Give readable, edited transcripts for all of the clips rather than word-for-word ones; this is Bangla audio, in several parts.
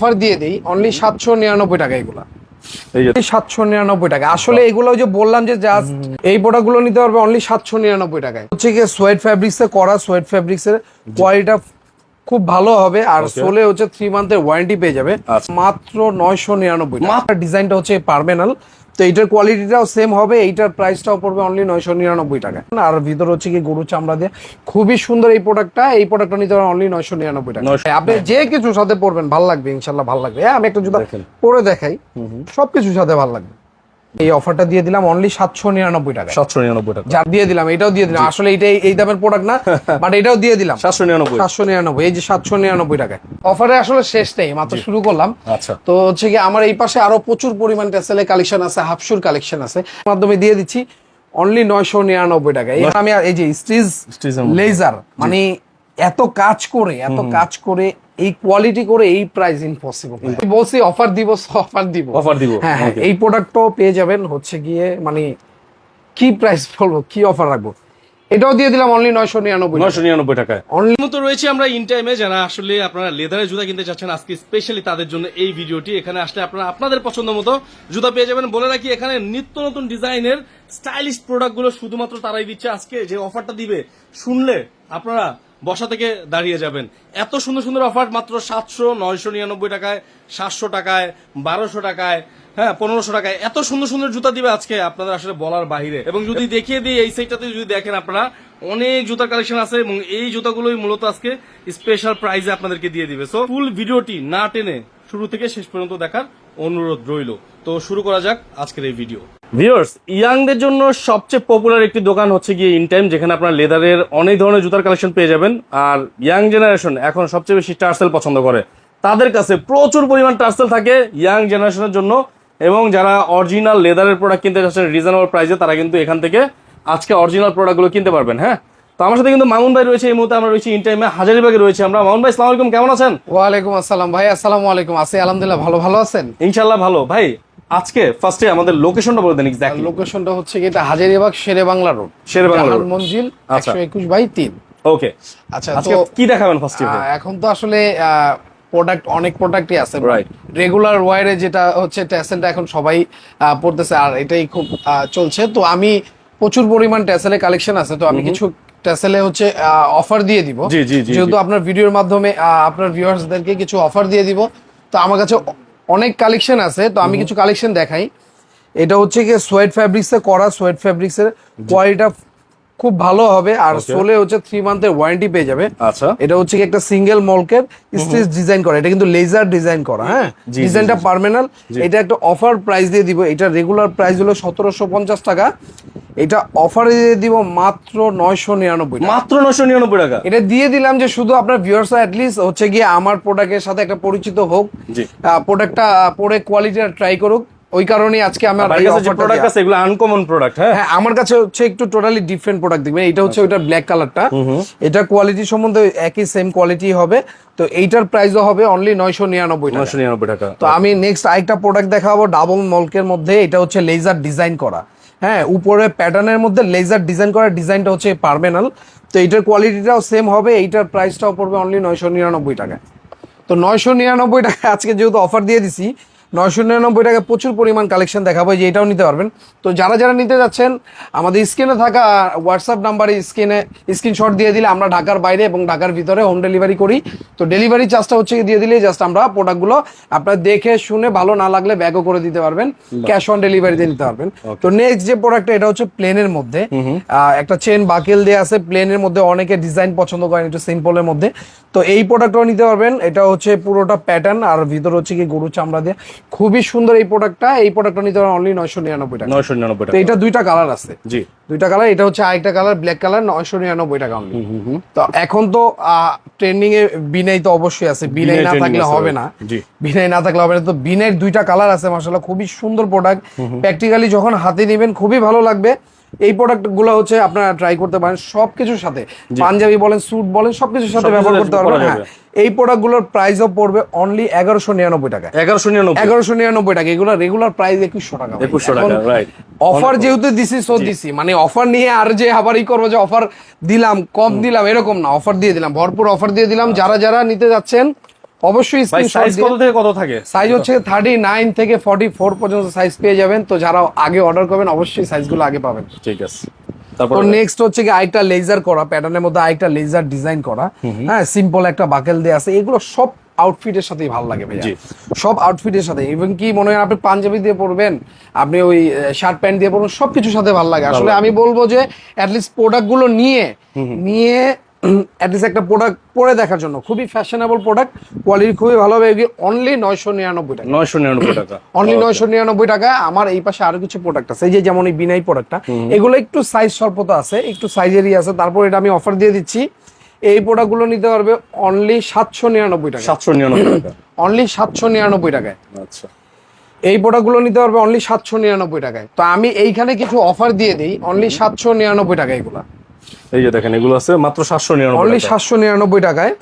অফার দিয়ে দেই অনলি 799 টাকা। এগুলা 799 টাকা। আসলে এগুলো যে বললাম যে জাস্ট এই প্রোডাক্ট গুলো নিতে পারবে অনলি 799 টাকায়। হচ্ছে কি সোয়েট ফ্যাব্রিক্স এ করা, সোয়েট ফ্যাব্রিক্স এর কোয়ালিটিটা খুব ভালো হবে আর সোলে হচ্ছে 3 মান্থের ওয়ারেন্টি পেয়ে যাবে মাত্র 999 টাকা। ডিজাইনটা হচ্ছে পার্মেনাল, তো এইটার কোয়ালিটিটাও সেম হবে, এইটার প্রাইসটাও পড়বে অনলি 999 টাকা। আর ভিতর হচ্ছে কি গরু চামড়া দিয়ে খুবই সুন্দর এই প্রোডাক্টটা নিতে পারেন অনলি 999 টাকা। আপনি যে কিছুর সাথে পরবেন ভালো লাগবে, ইনশাল্লাহ ভালো লাগবে। আমি একটা জুতা পরে দেখাই, সবকিছুর সাথে ভালো লাগবে। এই অফারটা দিয়ে দিলাম অনলি 799 টাকা। 799 টাকা যা দিয়ে দিলাম, এটাও দিয়ে দিলাম। আসলে এটাই এই দামের প্রোডাক্ট না, বাট এটাও দিয়ে দিলাম 799। এই যে 799 টাকায় অফারে আসলে শেষ নেই, মাত্র শুরু করলাম। আচ্ছা, তো হচ্ছে কি আমার এই পাশে আরো প্রচুর পরিমাণ টেসেলে কালেকশন আছে, হাফশুর কালেকশন আছে, মাধ্যমে দিয়ে দিচ্ছি অনলি 999 টাকা। আমি এই যে স্টিচ লেজার, মানে এত কাজ করে এই কোয়ালিটি করে এই প্রাইস ইম্পসিবল। বলছি অফার দিব। হ্যাঁ, এই প্রোডাক্টটাও পেয়ে যাবেন হচ্ছে গিয়ে, মানে কি প্রাইস বলবো, কি অফার রাখবো, এটাও দিয়ে দিলাম অনলি 999 টাকায়। অনলি মতো রয়েছে আমরা ইন টাইমে, যারা আসলে আপনারা লেদারের জুতা কিনতে চাচ্ছেন আজকে স্পেশালি তাদের জন্য এই ভিডিওটি। এখানে আসলে আপনারা আপনাদের পছন্দ মতো জুতা পেয়ে যাবেন। বলে রাখি এখানে নিত্য নতুন ডিজাইনের স্টাইলিশ প্রোডাক্ট গুলো শুধুমাত্র তারাই দিচ্ছে। আজকে যে অফারটা দিবে শুনলে আপনারা বসা থেকে দাঁড়িয়ে যাবেন। এত সুন্দর সুন্দর অফার মাত্র 700, 999 টাকায়, 700 টাকায়, 1200 টাকায়, হ্যাঁ 1500 টাকায় এত সুন্দর সুন্দর জুতা দিবে আজকে আপনাদের আসলে বলার বাইরে। এবং যদি দেখিয়ে দিই এই সাইডটাতে যদি দেখেন আপনারা অনেক জুতার কালেকশন আছে এবং এই জুতাগুলোই মূলত আজকে স্পেশাল প্রাইজে আপনাদেরকে দিয়ে দিবে। সো ফুল ভিডিওটি না টেনে শুরু থেকে শেষ পর্যন্ত দেখার অনুরোধ রইল। তো শুরু করা যাক আজকের এই ভিডিও। ভিউয়ার্স, ইয়াংদের জন্য সবচেয়ে পপুলার একটি দোকান হচ্ছে গিয়ে ইন টাইম, যেখানে আপনারা লেদারের অনেক ধরনের জুতার কালেকশন পেয়ে যাবেন। আর ইয়াং জেনারেশন এখন সবচেয়ে বেশি টার্সেল পছন্দ করে, তাদের কাছে প্রচুর পরিমাণ টার্সেল থাকে ইয়াং জেনারেশনের জন্য। এবং যারা অরিজিনাল লেদারের প্রোডাক্ট কিনতে চাচ্ছেন রিজনেবল প্রাইসে, তারা কিন্তু এখান থেকে আজকে অরিজিনাল প্রোডাক্টগুলো কিনতে পারবেন। হ্যাঁ, তো আমার সাথে কিন্তু মামুন ভাই রয়েছে। এই মুহূর্তে আমরা রয়েছি ইন টাইমে, হাজারীবাগে রয়েছে আমরা। মামুন ভাই, আসসালামু আলাইকুম, কেমন আছেন? ওয়ালাইকুম আসসালাম ভাই। আসসালামু আলাইকুম। আছি আলহামদুলিল্লাহ, ভালো আছেন? ইনশাআল্লাহ ভালো। ভাই আজকে ফার্স্টে আমাদের লোকেশনটা বলে দেন এক্স্যাক্টলি। লোকেশনটা হচ্ছে কি, এটা হাজারীবাগ শেরে বাংলা রোড, মঞ্জিল 121/3। ওকে, আচ্ছা, আজকে কি দেখাবেন ফার্স্টে? এখন তো আসলে প্রোডাক্ট অনেক প্রোডাক্টই আছে, রাইট। রেগুলার ওয়্যারে যেটা হচ্ছে টেসেলটা এখন সবাই পড়তেছে আর এটাই খুব চলছে। তো আমি প্রচুর পরিমাণ টেসেলে কালেকশন আছে, তো আমি কিছু টেসেলে হচ্ছে অফার দিয়ে দিব, যেহেতু আপনার ভিডিওর মাধ্যমে আপনার ভিউয়ার্সদেরকে কিছু অফার দিয়ে দিব। তো আমার কাছে অনেক কালেকশন আছে, তো আমি কিছু কালেকশন দেখাই। এটা হচ্ছে কি সোয়েট ফ্যাব্রিক্স এ করা, সোয়েট ফ্যাব্রিক্স এর কোয়ালিটিটা খুব ভালো হবে আর সোলে হচ্ছে 3 মান্থের ওয়ারেন্টি পেয়ে যাবে। আচ্ছা, এটা হচ্ছে কি একটা সিঙ্গেল মলকের স্টিচ ডিজাইন করা, এটা কিন্তু লেজার ডিজাইন করা। হ্যাঁ, ডিজাইনটা পার্মানেন্ট। এটা একটা অফার প্রাইস দিয়ে দিব, এটা রেগুলার প্রাইস হলো 1750 টাকা, এটা অফারে দিয়ে দিব মাত্র 999 টাকা। মাত্র 999 টাকা। এটা দিয়ে দিলাম যে শুধু আপনার ভিউয়ার্স অ্যাট লিস্ট হচ্ছে গিয়ে আমার প্রোডাক্টের সাথে একটা পরিচিত হোক, প্রোডাক্টটা পরে কোয়ালিটিটা ট্রাই করুক। ওই কারণেই আজকে আমার প্রোডাক্ট আছে, এগুলো আনকমন প্রোডাক্ট। হ্যাঁ, আমার কাছে হচ্ছে একটু টোটালি ডিফারেন্ট প্রোডাক্ট দেখবেন। এটা হচ্ছে ওইটার ব্ল্যাক কালারটা, এটা কোয়ালিটি সম্বন্ধে একই সেম কোয়ালিটি হবে। তো এইটার প্রাইসও হবে অনলি 999 টাকা। তো আমি নেক্সট আরেকটা প্রোডাক্ট দেখাবো ডাবল মলকের মধ্যে। এটা হচ্ছে লেজার ডিজাইন করা, হ্যাঁ, উপরে প্যাটার্নের মধ্যে লেজার ডিজাইন করা, ডিজাইনটা হচ্ছে পার্মানেন্ট। তো এইটার কোয়ালিটিটাও সেম হবে, এইটার প্রাইসটাও পড়বে অনলি 999 টাকা। তো 999 টাকা আজকে যেহেতু অফার দিয়ে দিছি, 999 টাকা প্রচুর পরিমাণ কালেকশন দেখাবো, যে এটাও নিতে পারবেন। তো যারা নিতে যাচ্ছেন আমাদের স্ক্রিনে থাকা হোয়াটসঅ্যাপ নাম্বারে স্ক্রিনশট দিয়ে দিলে আমরা ঢাকার বাইরে এবং ঢাকার ভিতরে হোম ডেলিভারি করি। তো ডেলিভারি চার্জটা হচ্ছে দিয়ে দিলে জাস্ট আমরা প্রোডাক্টগুলো আপনারা দেখে শুনে ভালো না লাগলে ব্যাগও করে দিতে পারবেন, ক্যাশ অন ডেলিভারিতে নিতে পারবেন। তো নেক্সট যে প্রোডাক্টটা, এটা হচ্ছে প্লেনের মধ্যে একটা চেন বাকেল দেওয়া আছে, প্লেনের মধ্যে অনেকে ডিজাইন পছন্দ করেন একটু সিম্পলের মধ্যে। তো এই প্রোডাক্টটাও নিতে পারবেন। এটা হচ্ছে পুরোটা প্যাটার্ন আর ভিতর হচ্ছে কি গরু চামড়া দিয়ে, খুবই সুন্দর এই প্রোডাক্টটা নিতে পারেন অনলি 999 টাকা। 999 টাকা। তো এটা দুইটা কালার আছে, জি দুইটা কালার। এটা হচ্ছে আরেকটা কালার ব্ল্যাক কালার, 999 টাকা অনলি। তো এখন তো ট্রেন্ডিং এ বিনাই তো অবশ্যই আছে, বিনাই না থাকলে হবে না, বিনাই না থাকলে হবে না। তো বিনাইয়ের দুইটা কালার আছে, মাশাআল্লাহ খুবই সুন্দর প্রোডাক্ট। প্র্যাকটিক্যালি যখন হাতে নেবেন খুবই ভালো লাগবে। এই প্রোডাক্ট গুলো হচ্ছে আপনারা ট্রাই করতে পারেন সবকিছুর সাথে, পাঞ্জাবি বলেন, স্যুট বলেন, সবকিছুর সাথে ব্যবহার করতে পারবেন। হ্যাঁ, এই প্রোডাক্ট গুলোর প্রাইসও পড়বে অনলি 1199 টাকা। 1199 টাকা। এগুলো রেগুলার প্রাইস 2100 টাকা। 2100 টাকা, রাইট। অফার যেহেতু দিছি সো দিছি, মানে অফার নিয়ে আর যে আবারই করবো যে অফার দিলাম কম দিলাম এরকম না, অফার দিয়ে দিলাম, ভরপুর অফার দিয়ে দিলাম। যারা নিতে যাচ্ছেন অবশ্যই ভাই স্ক্রিনশট সাইজ কত থেকে কত থাকে? সাইজ হচ্ছে 39 থেকে 44 পর্যন্ত সাইজ পেয়ে যাবেন। তো যারা আগে অর্ডার করবেন অবশ্যই সাইজগুলো আগে পাবেন। ঠিক আছে, তারপর তো নেক্সট হচ্ছে কি আরেকটা লেজার করা প্যাটার্নের মধ্যে আরেকটা লেজার ডিজাইন করা, হ্যাঁ সিম্পল একটা বাকেল দেয়া আছে। এগুলো সব আউটফিটের সাথেই ভালো লাগে ভাইয়া, জি। সব আউটফিটের সাথে। ইভেন কি মনে হয় আপনি পাঞ্জাবি দিয়ে পরবেন, আপনি ওই শার্ট প্যান্ট দিয়ে পরবেন, সবকিছুর সাথে ভালো লাগে। আসলে আমি বলবো যে অ্যাটলিস্ট প্রোডাক্টগুলো নিয়ে অ্যাটলিস্ট একটা প্রোডাক্ট পরে দেখার জন্য, খুবই ফ্যাশনেবল প্রোডাক্ট, কোয়ালিটি খুবই ভালো হবে। অনলি 999 টাকা, 999 টাকা, অনলি 999 টাকা। আমার এই পাশে আরো কিছু প্রোডাক্ট আছে, এই যে যেমন এই বিনাই প্রোডাক্টটা, এগুলো একটু সাইজ স্বল্পতা আছে, একটু সাইজেরই আছে। তারপর এটা আমি অফার দিয়ে দিচ্ছি, এই প্রোডাক্টগুলো নিতে পারবে অনলি 799 টাকা, 799 টাকা, অনলি 799 টাকায়। আচ্ছা এই প্রোডাক্টগুলো নিতে পারবে অনলি 799 টাকায়। তো আমি এইখানে কিছু অফার দিয়ে দিই, অনলি 799 টাকা এগুলা। এই যে দেখেন এগুলো আছে মাত্র 799 অনলি টাকা। 799 টাকায়।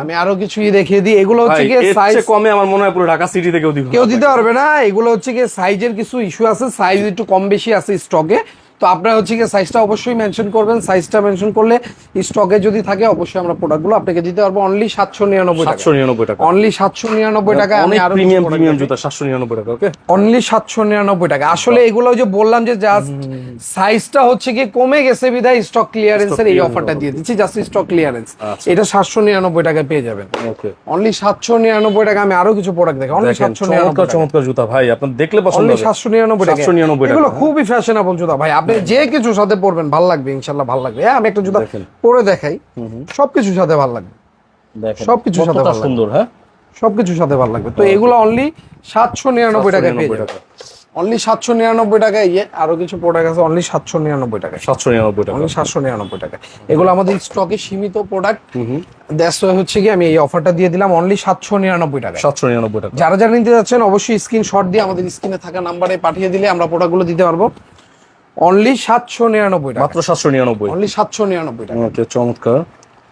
আমি আরো কিছু দেখিয়ে দিই, এগুলো হচ্ছে কি সাইজ কমে আমার মনে হয় পুরো ঢাকা সিটি থেকে কেউ দিতে পারবে না। এগুলো হচ্ছে কি সাইজের কিছু ইস্যু আছে, সাইজ একটু কম বেশি আছে স্টকে। তো আপনারা হচ্ছে কি সাইজটা অবশ্যই মেনশন করবেন, সাইজটা মেনশন করলে স্টকে যদি থাকে অবশ্যই আমরা প্রোডাক্টগুলো আপনাকে দিতে পারবো অনলি 799 টাকা, 799 টাকা, অনলি 799 টাকা। আমি অনেক আরো প্রিমিয়াম জুতা 799 টাকা। ওকে, অনলি 799 টাকা। আসলে এগুলো ওই যে বললাম যে জাস্ট সাইজটা হচ্ছে কি কমে গেছে বিধায় স্টক ক্লিয়ারেন্সের এই অফারটা দিয়ে দিচ্ছি, জাস্ট স্টক ক্লিয়ারেন্স। এটা 799 টাকায় পেয়ে যাবেন, ওকে, অনলি 799 টাকা। আমি আরো কিছু প্রোডাক্ট দেখাই, অনলি 799 চমৎকার জুতা ভাই, আপনার দেখলে পছন্দ অনলি হবে। 799 টাকা, 799 টাকা। এগুলো খুবই ফ্যাশনেবল জুতা ভাই, আপনি যে কিছুর সাথে পরবেন ভালো লাগবে, ইনশাআল্লাহ ভালো লাগবে। হ্যাঁ আমি একটা জুতা পরে দেখাই, সবকিছুর সাথে ভালো লাগবে, দেখেন সবকিছুর সাথে কতটা ভালো সুন্দর। হ্যাঁ, সবকিছুর সাথে ভালো লাগবে। তো এগুলো অনলি 799 টাকায় পেয়ে যাবেন, অনলি 799 টাকায়। আরো কিছু প্রোডাক্ট আছে অনলি 799 টাকায়, 799 টাকা, অনলি 799 টাকা। এগুলো আমাদের স্টকে সীমিত প্রোডাক্ট, দ্যাটস ওয়াই হচ্ছে কি আমি এই অফারটা দিয়ে দিলাম অনলি 799 টাকা, 799 টাকা। যারা যারা নিতে যাচ্ছেন অবশ্যই স্ক্রিনশট দিয়ে আমাদের স্ক্রিনে থাকা নাম্বারে পাঠিয়ে দিলে আমরা প্রোডাক্টগুলো দিতে পারবো অনলি 799 টাকা, মাত্র 799, অনলি 799 টাকা, ওকে, চমৎকার।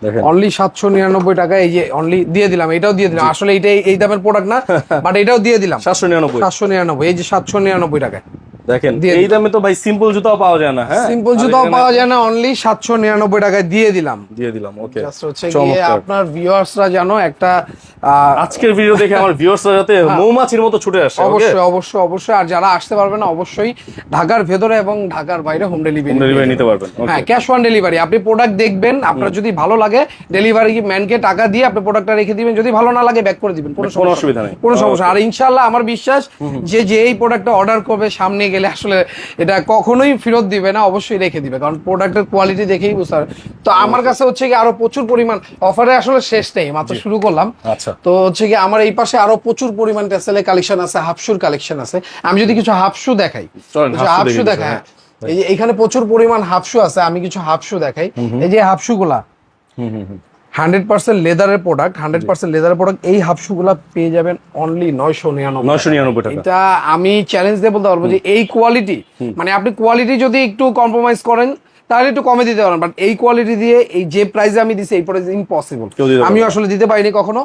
দেখেন অনলি 799 টাকা। এই যে অনলি দিয়ে দিলাম, এটাও দিয়ে দিলাম। আসলে এইটাই এই দামের প্রোডাক্ট না, বাট এটাও দিয়ে দিলাম 799। 799, এই যে 799 টাকা। দেখেন দিয়ে এই দামে তো ভাই সিম্পল জুতাও পাওয়া যায় না। হ্যাঁ, সিম্পল জুতাও পাওয়া যায় না, অনলি 799 টাকায় দিয়ে দিলাম। ওকে, জাস্ট হচ্ছে গিয়ে আপনার ভিউয়ার্সরা জানো একটা আজকের ভিডিও দেখে আমার ভিউয়ার্সরা যাতে মৌমাছির মতো ছুটে আসে। অবশ্যই অবশ্যই অবশ্যই। আর যারা আসতে পারবে না অবশ্যই ঢাকার ভেতরে এবং ঢাকার বাইরে হোম ডেলিভারি নিতে পারবেন। হ্যাঁ, ক্যাশ অন ডেলিভারি। আপনি প্রোডাক্ট দেখবেন, আপনার যদি ভালো লাগে ডেলিভারি ম্যানকে টাকা দিয়ে আপনি প্রোডাক্টটা রেখে দিবেন, যদি ভালো না লাগে ব্যাক করে দিবেন, কোনো অসুবিধা নেই, কোনো সমস্যা। আর ইনশাআল্লাহ আমার বিশ্বাস যে এই প্রোডাক্টটা অর্ডার করবে সামনে গেলে আসলে এটা কখনোই ফেরত দিবে না, অবশ্যই রেখে দিবে, কারণ প্রোডাক্টের কোয়ালিটি দেখেই বুঝতে পারবে। তো আমার কাছে হচ্ছে কি আরো প্রচুর পরিমাণ অফারে আসলে শেষ নেই, মাত্র শুরু করলাম। আচ্ছা, তো হচ্ছে কি আমার এই পাশে আরো প্রচুর পরিমাণ টেসেলের কালেকশন আছে, হাফশুর কালেকশন আছে। আমি যদি কিছু হাফশু দেখাই, হাফশু দেখাই, এই যে এখানে প্রচুর পরিমাণ হাফশু আছে, আমি কিছু হাফশু দেখাই। এই যে হাফশু গুলা 100% লেদারের প্রোডাক্ট, 100% লেদারের প্রোডাক্ট। এই হাফশু গুলা পেয়ে যাবেন অনলি 999 টাকা। এটা আমি চ্যালেঞ্জ দিয়ে বলতে পারবো যে এই কোয়ালিটি, মানে আপনি কোয়ালিটি যদি একটু কম্প্রোমাইজ করেন তাহলে একটু কমে দিতে পারেন, বাট এই কোয়ালিটি দিয়ে এই যে প্রাইসে আমি দিছি এই প্রাইসে ইম্পসিবল, আমিও আসলে দিতে পারিনি কখনো।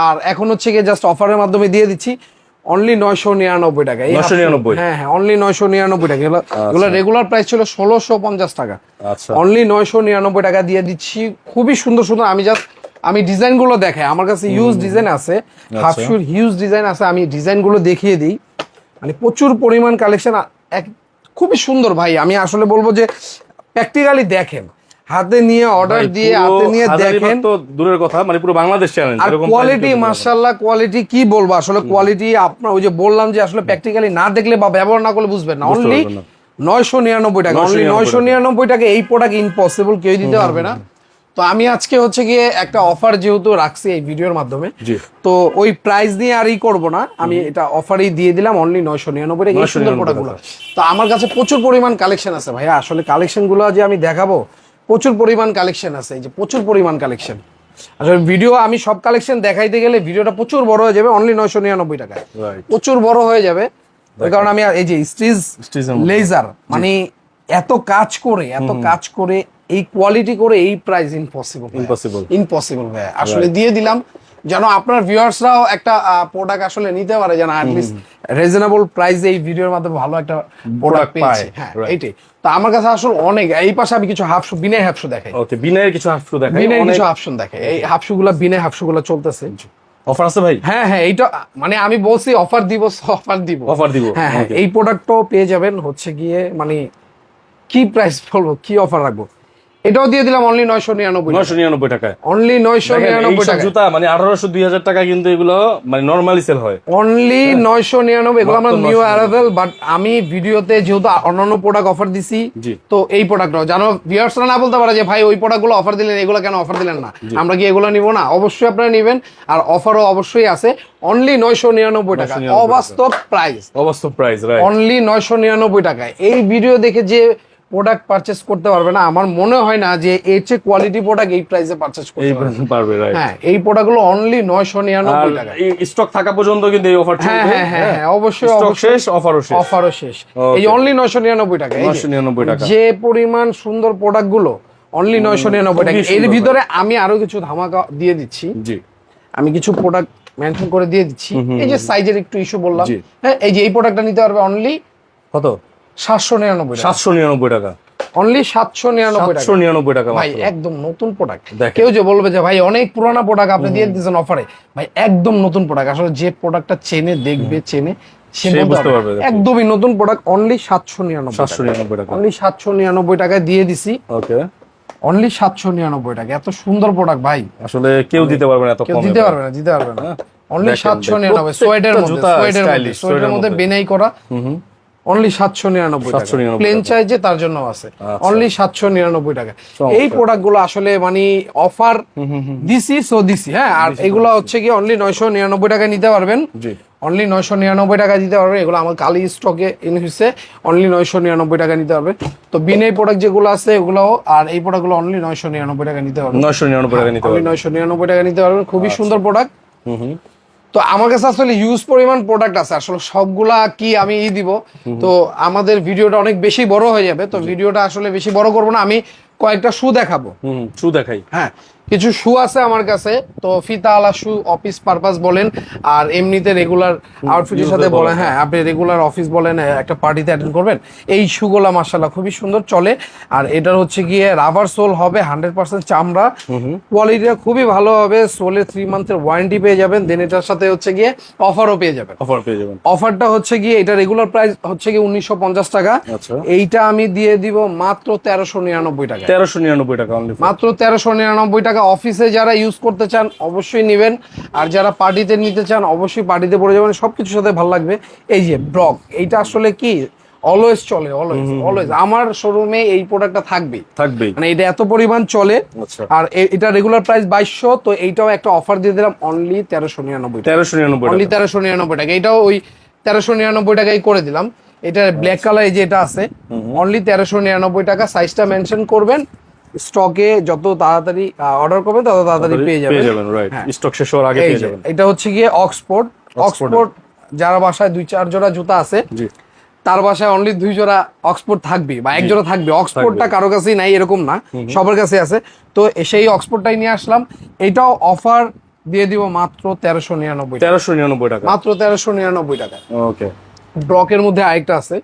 আর এখন হচ্ছে গিয়ে জাস্ট অফারের মাধ্যমে দিয়ে দিচ্ছি অনলি 999 টাকা। হ্যাঁ হ্যাঁ, অনলি 999 টাকা। এগুলো রেগুলার প্রাইস ছিল 1650 টাকা, অনলি 999 টাকা দিয়ে দিচ্ছি। খুবই সুন্দর সুন্দর, আমি ডিজাইন গুলো দেখাই, আমার কাছে হিউজ ডিজাইন আছে, হাফশুর হিউজ ডিজাইন আছে, আমি ডিজাইন গুলো দেখিয়ে দিই। মানে প্রচুর পরিমাণ কালেকশন, খুবই সুন্দর ভাই। আমি আসলে বলবো যে প্র্যাকটিক্যালি দেখেন, হাতে নিয়ে অর্ডার দিয়ে হাতে নিয়ে দেখেন, তো দূরের কথা, মানে পুরো বাংলাদেশ চ্যালেঞ্জ। আর কোয়ালিটি মাশাআল্লাহ, কোয়ালিটি কি বলবো, আসলে কোয়ালিটি আপনার ওই যে বললাম যে আসলে প্র্যাকটিক্যালি না দেখলে বা ব্যবহার না করলে বুঝবেন না। অনলি 999 টাকা, অনলি 999 টাকা। এই প্রোডাক্ট ইম্পসিবল, কেউ দিতে পারবে না। তো আমি আজকে হচ্ছে গিয়ে একটা অফার যেহেতু রাখছি এই ভিডিওর মাধ্যমে, তো ওই প্রাইস নিয়ে আর করবো না, আমি এটা অফারই দিয়ে দিলাম অনলি 999 টাকা। এই সুন্দর প্রোডাক্টগুলো, তো আমার কাছে প্রচুর পরিমাণ কালেকশন আছে ভাইয়া, আসলে কালেকশনগুলো যে আমি দেখাবো, প্রচুর পরিমাণ কালেকশন আছে, এই যে প্রচুর পরিমাণ কালেকশন। আসলে ভিডিও আমি সব কালেকশন দেখাইতে গেলে ভিডিওটা প্রচুর বড় হয়ে যাবে, অনলি 999 টাকায় প্রচুর বড় হয়ে যাবে। ওই কারণে আমি এই যে স্টিচ লেজার, মানে এত কাজ করে এই কোয়ালিটি করে এই প্রাইস ইম্পসিবল ভাই, আসলে দিয়ে দিলাম যেন আপনার ভিউয়ার্সরাও একটা প্রোডাক্ট আসলে নিতে পারে, যেন অ্যাটলিস্ট রিজনেবল প্রাইসে এই ভিডিওর মাধ্যমে ভালো একটা প্রোডাক্ট পায়। হ্যাঁ, এইটাই। তো আমার কাছে আসলে অনেক, এই পাশে আমি কিছু হাফশু, বিনয় হাফশু দেখাই। ওকে, বিনয়ের কিছু হাফশু দেখাই, বিনয়ের কিছু হাফশু দেখাই। এই হাফশুগুলা, বিনয় হাফশুগুলা চলতেছে, অফার আছে ভাই? হ্যাঁ হ্যাঁ, এইটা মানে আমি বলছি অফার দিব, অফার দিব, অফার দিব। হ্যাঁ হ্যাঁ, Okay. এই প্রোডাক্টটাও পেয়ে যাবেন হচ্ছে গিয়ে মানে কি প্রাইস বলবো, কি অফার রাখবো, এটাও দিয়ে দিলাম অনলি 999 999 টাকায়। অনলি 999 এইসব টাকা, জুতা মানে 1800-2000 টাকা কিন্তু এগুলো মানে নরমালি সেল হয়। অনলি 999, এগুলো আমরা মাত্র নিউ 999 অ্যারাইভেল, বাট আমি ভিডিওতে যেহেতু অন্যান্য প্রোডাক্ট অফার দিছি, জি। তো এই প্রোডাক্টটাও জানো ভিউয়ার্সরা না বলতে পারে যে ভাই ওই প্রোডাক্টগুলো অফার দিলেন, এগুলো কেন অফার দিলেন না, আমরা কি এগুলো নিব না? অবশ্যই আপনারা নেবেন, আর অফারও অবশ্যই আছে। অনলি 999 টাকা, 999 অবাস্তব প্রাইস, অবাস্তব প্রাইস, রাইট। অনলি 999 টাকায় এই ভিডিও দেখে যে প্রোডাক্ট পারচেজ করতে পারবে না, আমার মনে হয় না যে এর চেয়ে কোয়ালিটি প্রোডাক্ট এই প্রাইসে পারচেজ করতে এই পারবে। পারবে, রাইট। হ্যাঁ, এই প্রোডাক্টগুলো অনলি 999 টাকা। স্টক থাকা পর্যন্ত কিন্তু এই অফার হ্যাঁ হ্যাঁ হ্যাঁ হ্যাঁ, অবশ্যই স্টক অবশ্যই, শেষ, অফারও শেষ। অফারও শেষ। Okay. এই অনলি 999 টাকা, এই যে 999 টাকা। যে পরিমাণ সুন্দর প্রোডাক্ট গুলো অনলি 999 টাকা। খুবই এর সুন্দর ভিতরে আমি আরো কিছু ধামাকা দিয়ে দিচ্ছি, জি। আমি কিছু প্রোডাক্ট মেনশন করে দিয়ে দিচ্ছি। এই যে সাইজের একটু ইস্যু বললাম, জি। হ্যাঁ, এই যে এই প্রোডাক্টটা নিতে পারবে অনলি কত? 799 টাকা, 799 টাকা, অনলি 799 টাকা 799 টাকা ভাই, মাত্র। একদম নতুন প্রোডাক্ট। দেখেন। কেউ যে বলবে যে ভাই অনেক পুরানা প্রোডাক্ট আপনি দিয়ে দিয়েছেন অফারে, ভাই একদম নতুন প্রোডাক্ট। আসলে যে প্রোডাক্টটা চেনে দেখবে, চেনে সে সে বলতে বুঝতে পারবে। পারবে। একদমই নতুন প্রোডাক্ট, অনলি 799 799 টাকা। অনলি 799 টাকায় দিয়ে দিছি, ওকে। অনলি 799 টাকা। এত সুন্দর প্রোডাক্ট ভাই, আসলে কেউ দিতে পারবে না এত কেউ কমে। দিতে পারবে না, দিতে পারবে না। অনলি দেখেন, 799, প্রত্যেকটা সোয়েটের মধ্যে, জুতা সোয়েটের মধ্যে, stylish, সোয়েটের মধ্যে মধ্যে। বেনাই করা, অনলি 799 টাকা। 799 প্লেন টাকা। চাই যে তার জন্য আছে, আচ্ছা। অনলি 799 টাকা। চমৎকার। এই প্রোডাক্ট গুলো আসলে মানে অফার দিছি, সো দিছি, হ্যাঁ। আর এগুলো হচ্ছে কি অনলি 999 টাকায় নিতে পারবেন, জি। অনলি 999 টাকা দিতে পারবেন। এগুলো আমার কালি স্টকে ইন হচ্ছে, অনলি 999 টাকা নিতে পারবেন। তো বিনয় প্রোডাক্ট যেগুলো আছে এগুলো, আর এই প্রোডাক্টগুলো অনলি 999 টাকা নিতে পারবেন, 999 টাকা নিতে অনলি পারবে। 999 টাকা নিতে পারবেন। খুবই সুন্দর প্রোডাক্ট। তো আমার কাছে আসলে হিউজ পরিমাণ প্রোডাক্ট আছে, আসলে সবগুলা কি আমি দিব, তো আমাদের ভিডিওটা অনেক বেশি বড় হয়ে যাবে, তো ভিডিওটা আসলে বেশি বড় করবো না। আমি কয়েকটা শু দেখাবো, শু দেখাই। হ্যাঁ কিছু শু আছে আমার কাছে, তো ফিতাওয়ালা শু, অফিস পারপাস বলেন আর এমনিতে রেগুলার আউটফিটের সাথে বলেন, হ্যাঁ আপনি রেগুলার অফিস বলেন একটা পার্টিতে অ্যাটেন্ড করবেন, এই শুগুলা মাশাআল্লাহ খুবই সুন্দর চলে। আর এটার হচ্ছে গিয়ে রাবার সোল হবে, 100% চামড়া, কোয়ালিটিটা খুবই ভালো হবে। সোলে 3 মান্থের ওয়ারেন্টি পেয়ে যাবেন, দেন এটার সাথে হচ্ছে গিয়ে অফারও পেয়ে যাবেন। অফার পেয়ে যাবেন। অফারটা হচ্ছে গিয়ে এটা রেগুলার প্রাইস হচ্ছে গিয়ে 1950 টাকা, আচ্ছা। এইটা আমি দিয়ে দিব মাত্র 1399 টাকা, 1399 টাকা অনলি। মাত্র 1399 টাকা। অফিসে যারা ইউজ করতে চান অবশ্যই নেবেন, আর যারা পার্টিতে নিতে চান অবশ্যই পার্টিতে পরে যাবেন, সবকিছুর সাথে ভালো লাগবে। এই যে ব্রক, এইটা আসলে কি অলওয়েজ চলে, অলওয়েজ আমার শোরুমে এই প্রোডাক্টটা থাকবেই, মানে এটা এত পরিমাণ চলে। আচ্ছা। আর এটা রেগুলার প্রাইস 2200, তো এইটাও একটা অফার দিয়ে দিলাম অনলি 1399 টাকা, 1399 অনলি 1399 টাকা। এটাও ওই 1399 টাকাই করে দিলাম। এটা ব্ল্যাক কালার এই যে এটা আছে, অনলি 1399 টাকা। সাইজটা মেনশন করবেন, স্টকে যত তাড়াতাড়ি অর্ডার করবেন তত তাড়াতাড়ি পেয়ে যাবেন, রাইট। হ্যাঁ। স্টক শেষ হওয়ার আগে এই পেয়ে যে, যাবেন। এটা হচ্ছে গিয়ে অক্সফোর্ড যারা বাসায় 2-4 জোড়া জুতা আছে, জি। তার বাসায় অনলি 2 জোড়া অক্সফোর্ড থাকবে বা 1 জোড়া থাকবে। অক্সফোর্ডটা কারো কাছেই নাই এরকম না, সবার কাছে আছে। তো সেই অক্সফোর্ডটাই নিয়ে আসলাম, এটাও অফার দিয়ে দিব মাত্র 1399 টাকা, 1399 টাকা, মাত্র 1399 টাকা। ওকে। ব্রকের মধ্যে আরেকটা আছে,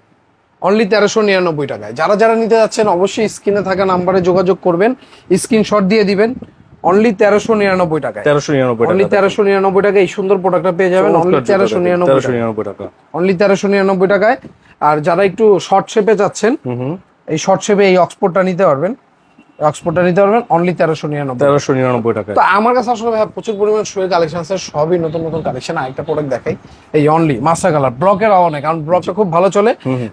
অনলি 1399 টাকায়। যারা যারা নিতে যাচ্ছেন অবশ্যই স্ক্রিনে থাকা নাম্বারে যোগাযোগ করবেন, স্ক্রিনশট দিয়ে দিবেন। অনলি 1399 টাকায়, 1399 অনলি টাকা, 1399 টাকায় এই সুন্দর প্রোডাক্টটা পেয়ে যাবেন, অনলি 1399 টাকা, অনলি 1399 টাকায়। আর যারা একটু শর্ট শেপে যাচ্ছেন, এই শর্ট শেপে এই অক্সফোর্ডটা নিতে পারবেন, অনলি 1399 টাকা। তো আমার কাছে আসলে ভাই প্রচুর পরিমাণ শুয়ের কালেকশন আছে, সবই নতুন নতুন কালেকশন। আরেকটা প্রোডাক্ট দেখাই, এই অনলি মাস্টার কালার ব্লকের অনেক, কারণ ব্লকটা খুব ভালো চলে,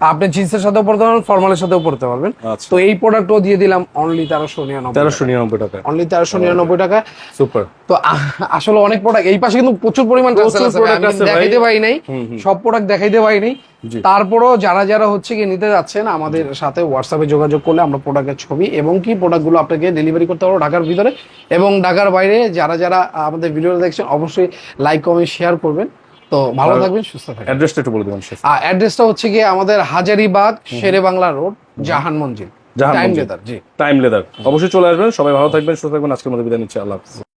আপনি জিন্সের সাথেও পড়তে পারবেন, ফর্মালের সাথেও পড়তে পারবেন। আচ্ছা। তো এই প্রোডাক্টও দিয়ে দিলাম অনলি 1399 টাকা, অনলি 1399 টাকা। সুপার। তো আসলে অনেক প্রোডাক্ট এই পাশে কিন্তু প্রচুর পরিমাণ product আছে ভাই। দেখাইতে পারি নাই, সব প্রোডাক্ট দেখাইতে পারি নাই। তারপরও যারা যারা হচ্ছে কি নিতে যাচ্ছেন আমাদের সাথে হোয়াটসঅ্যাপে যোগাযোগ করলে আমরা প্রোডাক্টের ছবি এবং কি প্রোডাক্টগুলো আপনাকে ডেলিভারি করতে পারবো ঢাকার ভিতরে এবং ঢাকার বাইরে। যারা যারা আমাদের ভিডিওটা দেখছেন অবশ্যই লাইক কমেন্ট শেয়ার করবেন। তো ভালো থাকবেন, সুস্থ থাকবেন। অ্যাড্রেসটা একটু বলে দিবেন শেষ। অ্যাড্রেসটা হচ্ছে গিয়ে আমাদের হাজারীবাগ শেরে বাংলা রোড, জাহান মঞ্জিল, টাইম লেদার। জি, টাইম লেদার। অবশ্যই চলে আসবেন। সবাই ভালো থাকবেন, সুস্থ থাকবেন। আজকের মতো বিদায় নিচ্ছি। আল্লাহ হাফেজ।